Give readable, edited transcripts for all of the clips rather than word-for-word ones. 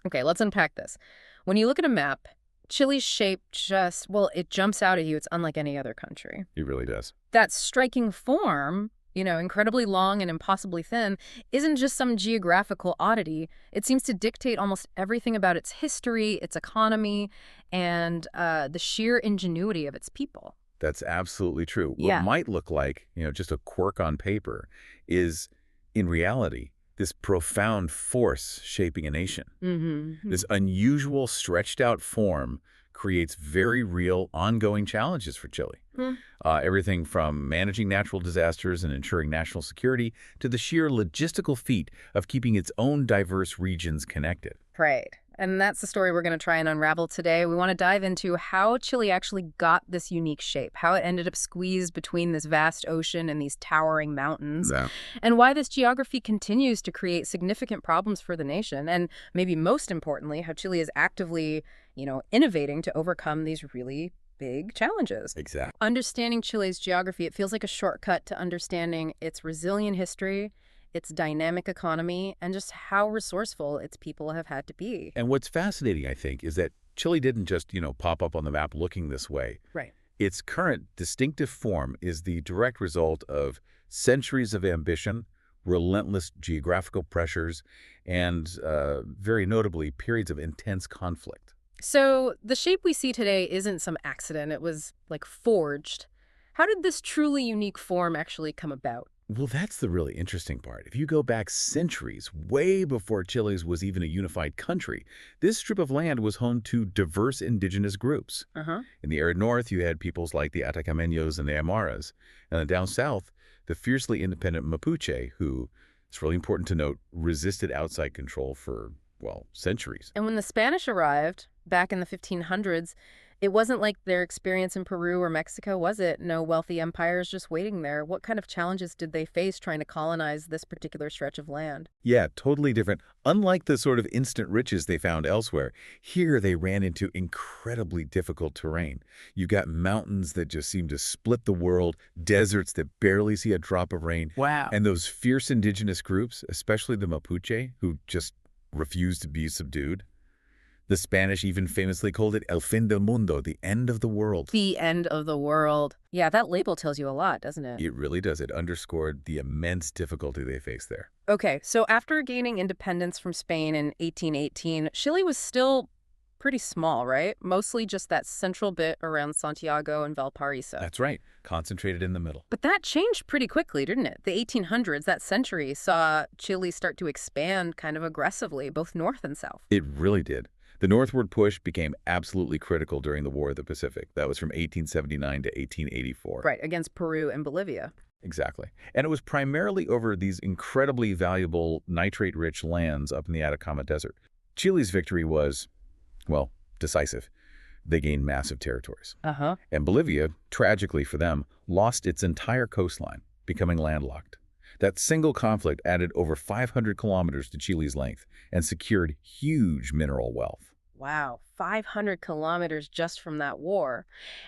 Okay, let's unpack this. When you look at a map, Chile's shape just, well, it jumps out at you. It's unlike any other country. It really does. That striking form, incredibly long and impossibly thin, isn't just some geographical oddity. It seems to dictate almost everything about its history, its economy, and the sheer ingenuity of its people. That's absolutely true. What Yeah. might look like, just a quirk on paper is, in reality, this profound force shaping a nation. Mm-hmm. This unusual, stretched out form creates very real, ongoing challenges for Chile. Everything from managing natural disasters and ensuring national security to the sheer logistical feat of keeping its own diverse regions connected. Right. And that's the story we're going to try and unravel today. We want to dive into how Chile actually got this unique shape, how it ended up squeezed between this vast ocean and these towering mountains, Yeah. and why this geography continues to create significant problems for the nation. And maybe most importantly, how Chile is actively, innovating to overcome these really big challenges. Exactly. Understanding Chile's geography, it feels like a shortcut to understanding its resilient history, its dynamic economy, and just how resourceful its people have had to be. And what's fascinating, I think, is that Chile didn't just, pop up on the map looking this way. Right. Its current distinctive form is the direct result of centuries of ambition, relentless geographical pressures, and, very notably, periods of intense conflict. So the shape we see today isn't some accident. It was, like, forged. How did this truly unique form actually come about? Well, that's the really interesting part. If you go back centuries, way before Chile was even a unified country, this strip of land was home to diverse indigenous groups. Uh-huh. In the arid north, you had peoples like the Atacameños and the Aymaras. And then down south, the fiercely independent Mapuche, who, it's really important to note, resisted outside control for, well, centuries. And when the Spanish arrived, back in the 1500s, it wasn't like their experience in Peru or Mexico, was it? No wealthy empires just waiting there. What kind of challenges did they face trying to colonize this particular stretch of land? Yeah, totally different. Unlike the sort of instant riches they found elsewhere, here they ran into incredibly difficult terrain. You've got mountains that just seem to split the world, deserts that barely see a drop of rain, Wow. and those fierce indigenous groups, especially the Mapuche, who just refused to be subdued. The Spanish even famously called it El fin del mundo, the end of the world. The end of the world. Yeah, that label tells you a lot, doesn't it? It really does. It underscored the immense difficulty they faced there. Okay, so after gaining independence from Spain in 1818, Chile was still pretty small, right? Mostly just that central bit around Santiago and Valparaiso. That's right. Concentrated in the middle. But that changed pretty quickly, didn't it? The 1800s, that century, saw Chile start to expand kind of aggressively, both north and south. It really did. The northward push became absolutely critical during the War of the Pacific. That was from 1879 to 1884. Right, against Peru and Bolivia. Exactly. And it was primarily over these incredibly valuable nitrate-rich lands up in the Atacama Desert. Chile's victory was, well, decisive. They gained massive territories. Uh-huh. And Bolivia, tragically for them, lost its entire coastline, becoming landlocked. That single conflict added over 500 kilometers to Chile's length and secured huge mineral wealth. Wow, 500 kilometers just from that war.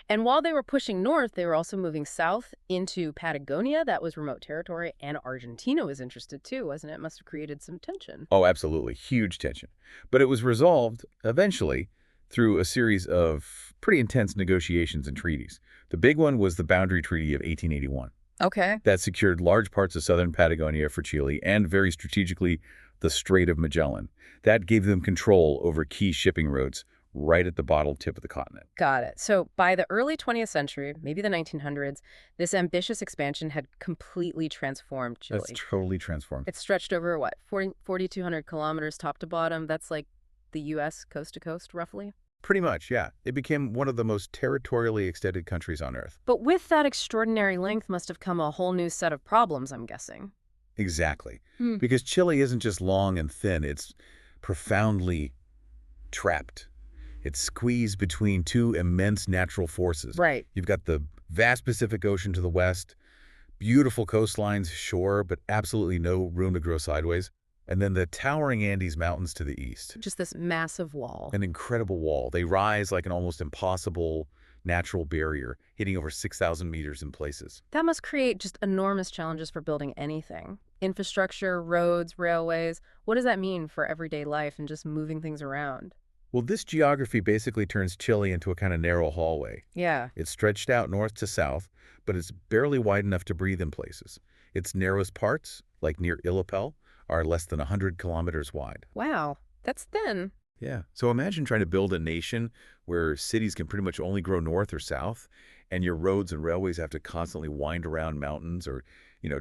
And while they were pushing north, they were also moving south into Patagonia. That was remote territory. And Argentina was interested too, wasn't it? Must have created some tension. Oh, absolutely. Huge tension. But it was resolved, eventually, through a series of pretty intense negotiations and treaties. The big one was the Boundary Treaty of 1881. Okay. That secured large parts of southern Patagonia for Chile and, very strategically, the Strait of Magellan. That gave them control over key shipping routes right at the bottom tip of the continent. Got it. So by the early 20th century, maybe the 1900s, this ambitious expansion had completely transformed Chile. That's totally transformed. It stretched over, what, 4,200 kilometers top to bottom? That's like the U.S. coast to coast, roughly? Pretty much, yeah. It became one of the most territorially extended countries on Earth. But with that extraordinary length must have come a whole new set of problems, I'm guessing. Exactly. Because Chile isn't just long and thin, it's profoundly trapped. It's squeezed between two immense natural forces. Right. You've got the vast Pacific Ocean to the west, beautiful coastlines shore, but absolutely no room to grow sideways. And then the towering Andes Mountains to the east. Just this massive wall. An incredible wall. They rise like an almost impossible natural barrier, hitting over 6,000 meters in places. That must create just enormous challenges for building anything. Infrastructure, roads, railways. What does that mean for everyday life and just moving things around? Well, this geography basically turns Chile into a kind of narrow hallway. Yeah. It's stretched out north to south, but it's barely wide enough to breathe in places. Its narrowest parts, like near Illapel, are less than 100 kilometers wide. Wow. That's thin. Yeah. So imagine trying to build a nation where cities can pretty much only grow north or south, and your roads and railways have to constantly wind around mountains or,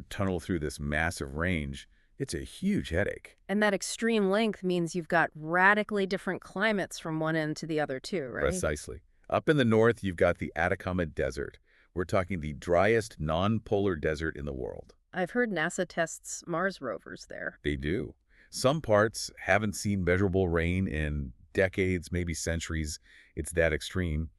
tunnel through this massive range. It's a huge headache. And that extreme length means you've got radically different climates from one end to the other too, right? Precisely. Up in the north, you've got the Atacama Desert. We're talking the driest non-polar desert in the world. I've heard NASA tests Mars rovers there. They do. Some parts haven't seen measurable rain in decades, maybe centuries. It's that extreme.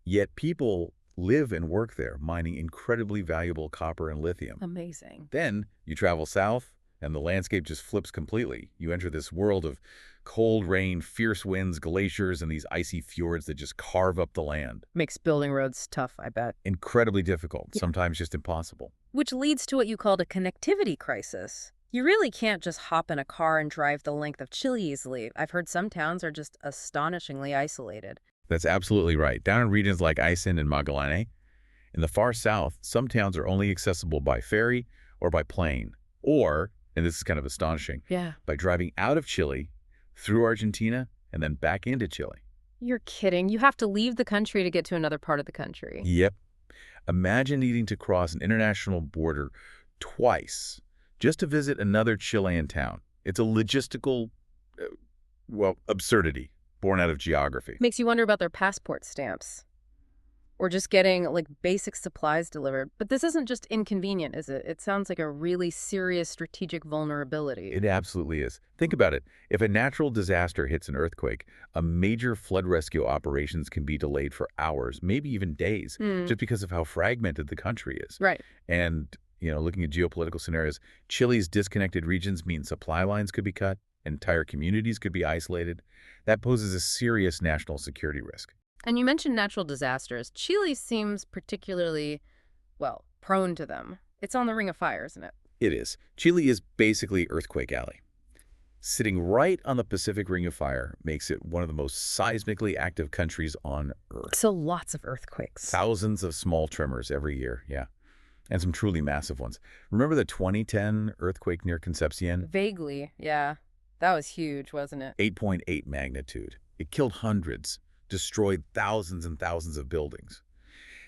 Yet people live and work there, mining incredibly valuable copper and lithium. Amazing. Then you travel south, and the landscape just flips completely. You enter this world of cold rain, fierce winds, glaciers, and these icy fjords that just carve up the land. Makes building roads tough, I bet. Incredibly difficult, Yeah. sometimes just impossible. Which leads to what you called a connectivity crisis. You really can't just hop in a car and drive the length of Chile easily. I've heard some towns are just astonishingly isolated. That's absolutely right. Down in regions like Aysén and Magallanes, in the far south, some towns are only accessible by ferry or by plane, or, and this is kind of astonishing, Yeah. by driving out of Chile, through Argentina, and then back into Chile. You're kidding. You have to leave the country to get to another part of the country. Yep. Imagine needing to cross an international border twice just to visit another Chilean town. It's a logistical, absurdity born out of geography. Makes you wonder about their passport stamps. Or just getting, like, basic supplies delivered. But this isn't just inconvenient, is it? It sounds like a really serious strategic vulnerability. It absolutely is. Think about it. If a natural disaster hits an earthquake, a major flood rescue operations can be delayed for hours, maybe even days, just because of how fragmented the country is. Right. And, looking at geopolitical scenarios, Chile's disconnected regions mean supply lines could be cut, entire communities could be isolated. That poses a serious national security risk. And you mentioned natural disasters. Chile seems particularly, prone to them. It's on the Ring of Fire, isn't it? It is. Chile is basically Earthquake Alley. Sitting right on the Pacific Ring of Fire makes it one of the most seismically active countries on Earth. So lots of earthquakes. Thousands of small tremors every year, yeah. And some truly massive ones. Remember the 2010 earthquake near Concepcion? Vaguely, yeah. That was huge, wasn't it? 8.8 magnitude. It killed hundreds, destroyed thousands and thousands of buildings.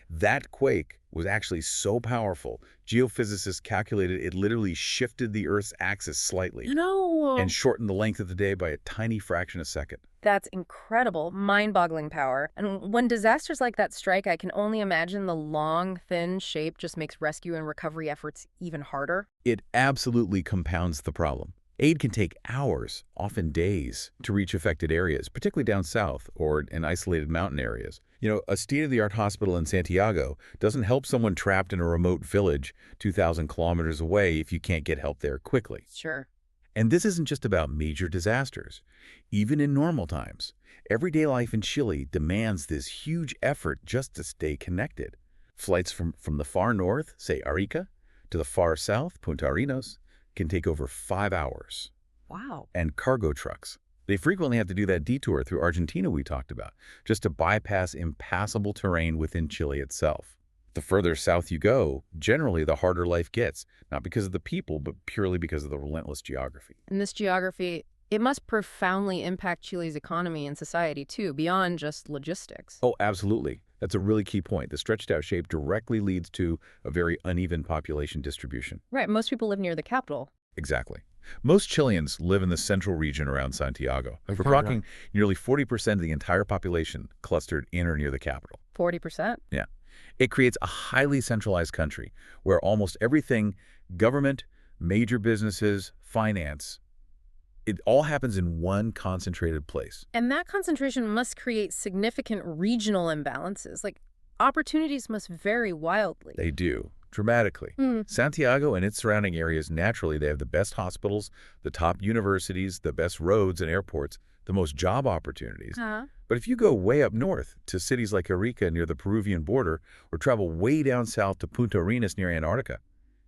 That quake was actually so powerful, geophysicists calculated it literally shifted the Earth's axis slightly No. and shortened the length of the day by a tiny fraction of a second. That's incredible, mind-boggling power. And when disasters like that strike, I can only imagine the long, thin shape just makes rescue and recovery efforts even harder. It absolutely compounds the problem. Aid can take hours, often days, to reach affected areas, particularly down south or in isolated mountain areas. A state-of-the-art hospital in Santiago doesn't help someone trapped in a remote village 2,000 kilometers away if you can't get help there quickly. Sure. And this isn't just about major disasters. Even in normal times, everyday life in Chile demands this huge effort just to stay connected. Flights from the far north, say Arica, to the far south, Punta Arenas, can take over 5 hours. Wow. And cargo trucks. They frequently have to do that detour through Argentina we talked about, just to bypass impassable terrain within Chile itself. The further south you go, generally the harder life gets, not because of the people, but purely because of the relentless geography. And this geography, it must profoundly impact Chile's economy and society, too, beyond just logistics. Oh, absolutely. That's a really key point. The stretched out shape directly leads to a very uneven population distribution. Right. Most people live near the capital. Exactly. Most Chileans live in the central region around Santiago. We're talking nearly 40% of the entire population clustered in or near the capital. 40%? Yeah. It creates a highly centralized country where almost everything, government, major businesses, finance, it all happens in one concentrated place. And that concentration must create significant regional imbalances. Like, opportunities must vary wildly. They do, dramatically. Santiago and its surrounding areas, naturally, they have the best hospitals, the top universities, the best roads and airports, the most job opportunities. Huh? But if you go way up north to cities like Arica near the Peruvian border or travel way down south to Punta Arenas near Antarctica,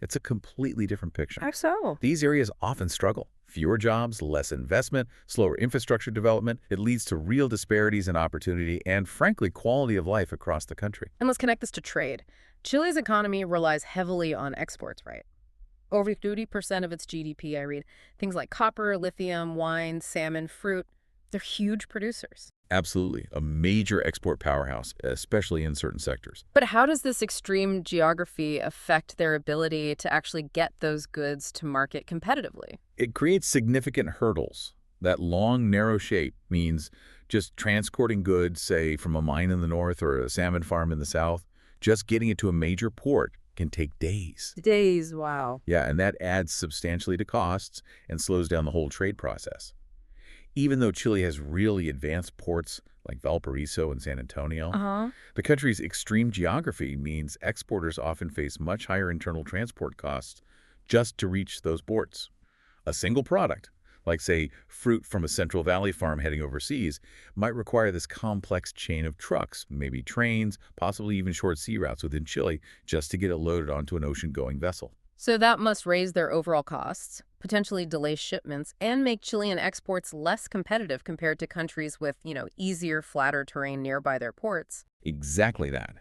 it's a completely different picture. How so? These areas often struggle. Fewer jobs, less investment, slower infrastructure development. It leads to real disparities in opportunity and, frankly, quality of life across the country. And let's connect this to trade. Chile's economy relies heavily on exports, right? Over 30% of its GDP, I read. Things like copper, lithium, wine, salmon, fruit. They're huge producers. Absolutely. A major export powerhouse, especially in certain sectors. But how does this extreme geography affect their ability to actually get those goods to market competitively? It creates significant hurdles. That long, narrow shape means just transporting goods, say, from a mine in the north or a salmon farm in the south, just getting it to a major port can take days. Days, wow. Yeah, and that adds substantially to costs and slows down the whole trade process. Even though Chile has really advanced ports like Valparaiso and San Antonio, Uh-huh. the country's extreme geography means exporters often face much higher internal transport costs just to reach those ports. A single product, like, say, fruit from a Central Valley farm heading overseas, might require this complex chain of trucks, maybe trains, possibly even short sea routes within Chile, just to get it loaded onto an ocean-going vessel. So that must raise their overall costs, potentially delay shipments, and make Chilean exports less competitive compared to countries with, easier, flatter terrain nearby their ports. Exactly that.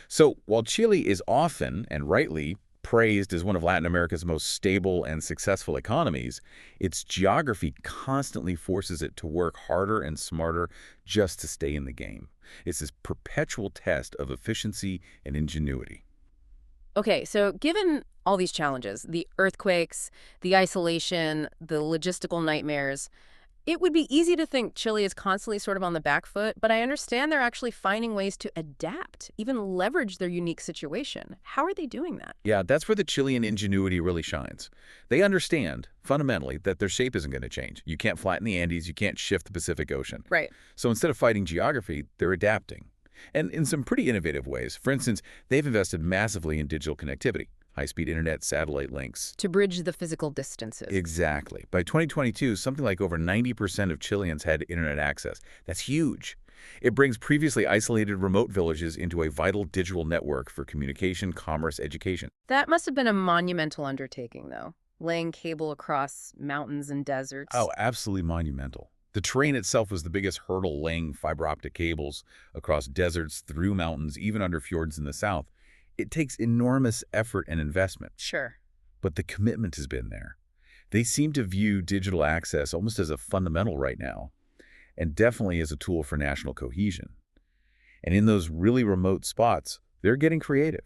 So while Chile is often, and rightly, praised as one of Latin America's most stable and successful economies, its geography constantly forces it to work harder and smarter just to stay in the game. It's this perpetual test of efficiency and ingenuity. Okay, so given all these challenges, the earthquakes, the isolation, the logistical nightmares, it would be easy to think Chile is constantly sort of on the back foot, but I understand they're actually finding ways to adapt, even leverage their unique situation. How are they doing that? Yeah, that's where the Chilean ingenuity really shines. They understand, fundamentally, that their shape isn't going to change. You can't flatten the Andes, you can't shift the Pacific Ocean. Right. So instead of fighting geography, they're adapting. And in some pretty innovative ways. For instance, they've invested massively in digital connectivity, high-speed internet, satellite links. To bridge the physical distances. Exactly. By 2022, something like over 90% of Chileans had internet access. That's huge. It brings previously isolated remote villages into a vital digital network for communication, commerce, education. That must have been a monumental undertaking, though, laying cable across mountains and deserts. Oh, absolutely monumental. The terrain itself was the biggest hurdle, laying fiber optic cables across deserts, through mountains, even under fjords in the south. It takes enormous effort and investment, Sure. but the commitment has been there. They seem to view digital access almost as a fundamental right now, and definitely as a tool for national cohesion. And in those really remote spots, they're getting creative,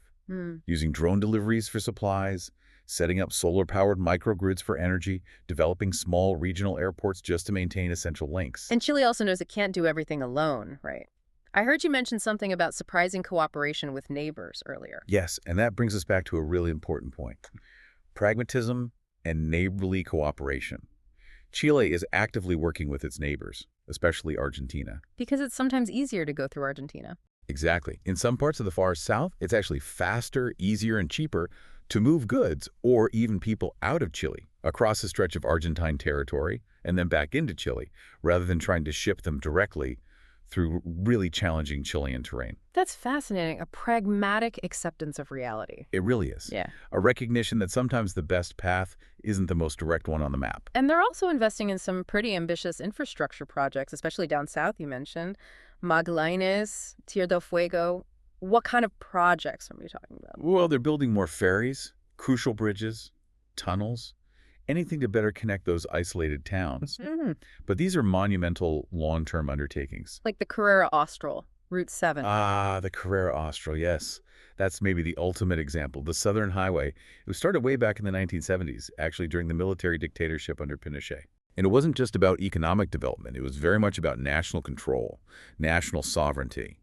using drone deliveries for supplies, setting up solar-powered microgrids for energy, developing small regional airports just to maintain essential links. And Chile also knows it can't do everything alone, right? I heard you mention something about surprising cooperation with neighbors earlier. Yes, and that brings us back to a really important point. Pragmatism and neighborly cooperation. Chile is actively working with its neighbors, especially Argentina. Because it's sometimes easier to go through Argentina. Exactly. In some parts of the far south, it's actually faster, easier, and cheaper to move goods or even people out of Chile across a stretch of Argentine territory and then back into Chile, rather than trying to ship them directly through really challenging Chilean terrain. That's fascinating. A pragmatic acceptance of reality. It really is. Yeah. A recognition that sometimes the best path isn't the most direct one on the map. And they're also investing in some pretty ambitious infrastructure projects, especially down south, you mentioned. Magallanes, Tierra del Fuego. What kind of projects are we talking about? Well, they're building more ferries, crucial bridges, tunnels, anything to better connect those isolated towns. But these are monumental long-term undertakings. Like the Carrera Austral, Route 7. Ah, the Carrera Austral, yes. That's maybe the ultimate example. The Southern Highway. It was started way back in the 1970s, actually during the military dictatorship under Pinochet. And it wasn't just about economic development. It was very much about national control, national sovereignty.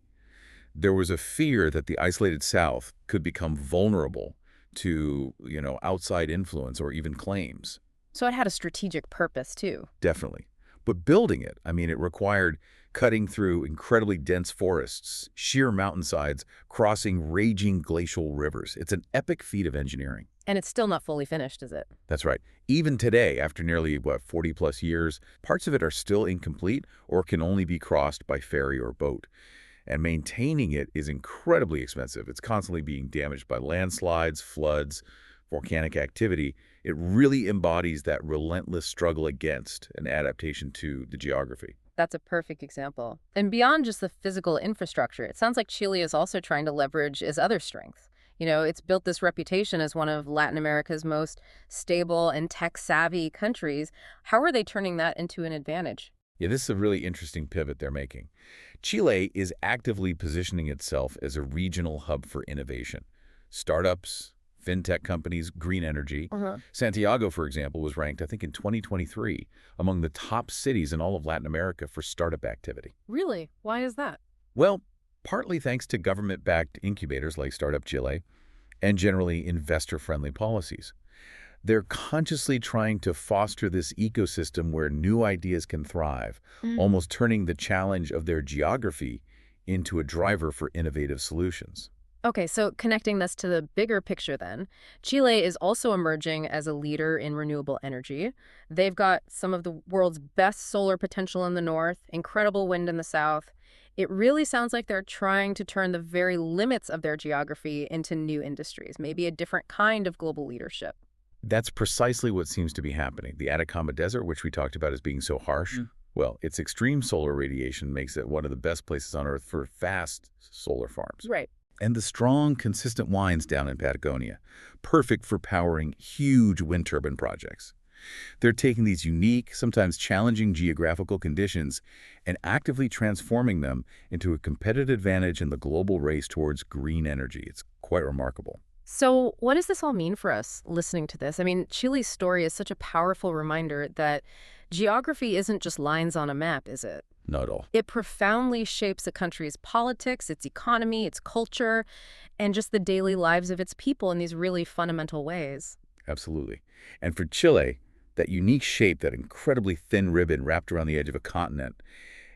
There was a fear that the isolated South could become vulnerable to, outside influence or even claims. So it had a strategic purpose, too. Definitely. But building it, it required cutting through incredibly dense forests, sheer mountainsides, crossing raging glacial rivers. It's an epic feat of engineering. And it's still not fully finished, is it? That's right. Even today, after nearly, 40-plus years, parts of it are still incomplete or can only be crossed by ferry or boat. And maintaining it is incredibly expensive. It's constantly being damaged by landslides, floods, volcanic activity. It really embodies that relentless struggle against an adaptation to the geography. That's a perfect example. And beyond just the physical infrastructure, it sounds like Chile is also trying to leverage its other strengths. It's built this reputation as one of Latin America's most stable and tech-savvy countries. How are they turning that into an advantage? Yeah, this is a really interesting pivot they're making. Chile is actively positioning itself as a regional hub for innovation. Startups, fintech companies, green energy. Santiago, for example, was ranked, I think, in 2023 among the top cities in all of Latin America for startup activity. Really? Why is that? Well, partly thanks to government-backed incubators like Startup Chile and generally investor-friendly policies. They're consciously trying to foster this ecosystem where new ideas can thrive, almost turning the challenge of their geography into a driver for innovative solutions. Okay, so connecting this to the bigger picture then, Chile is also emerging as a leader in renewable energy. They've got some of the world's best solar potential in the north, incredible wind in the south. It really sounds like they're trying to turn the very limits of their geography into new industries, maybe a different kind of global leadership. That's precisely what seems to be happening. The Atacama Desert, which we talked about as being so harsh, well, its extreme solar radiation makes it one of the best places on Earth for fast solar farms. Right. And the strong, consistent winds down in Patagonia, perfect for powering huge wind turbine projects. They're taking these unique, sometimes challenging geographical conditions and actively transforming them into a competitive advantage in the global race towards green energy. It's quite remarkable. So, what does this all mean for us listening to this? I mean, Chile's story is such a powerful reminder that geography isn't just lines on a map, is it? Not at all. It profoundly shapes a country's politics, its economy, its culture, and just the daily lives of its people in these really fundamental ways. Absolutely. And for Chile, that unique shape, that incredibly thin ribbon wrapped around the edge of a continent,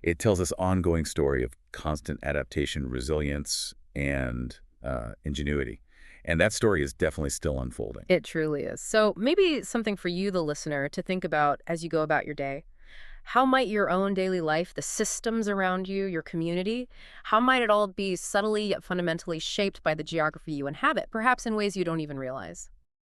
it tells this ongoing story of constant adaptation, resilience, and ingenuity. And that story is definitely still unfolding. It truly is. So maybe something for you, the listener, to think about as you go about your day. How might your own daily life, the systems around you, your community, how might it all be subtly yet fundamentally shaped by the geography you inhabit, perhaps in ways you don't even realize?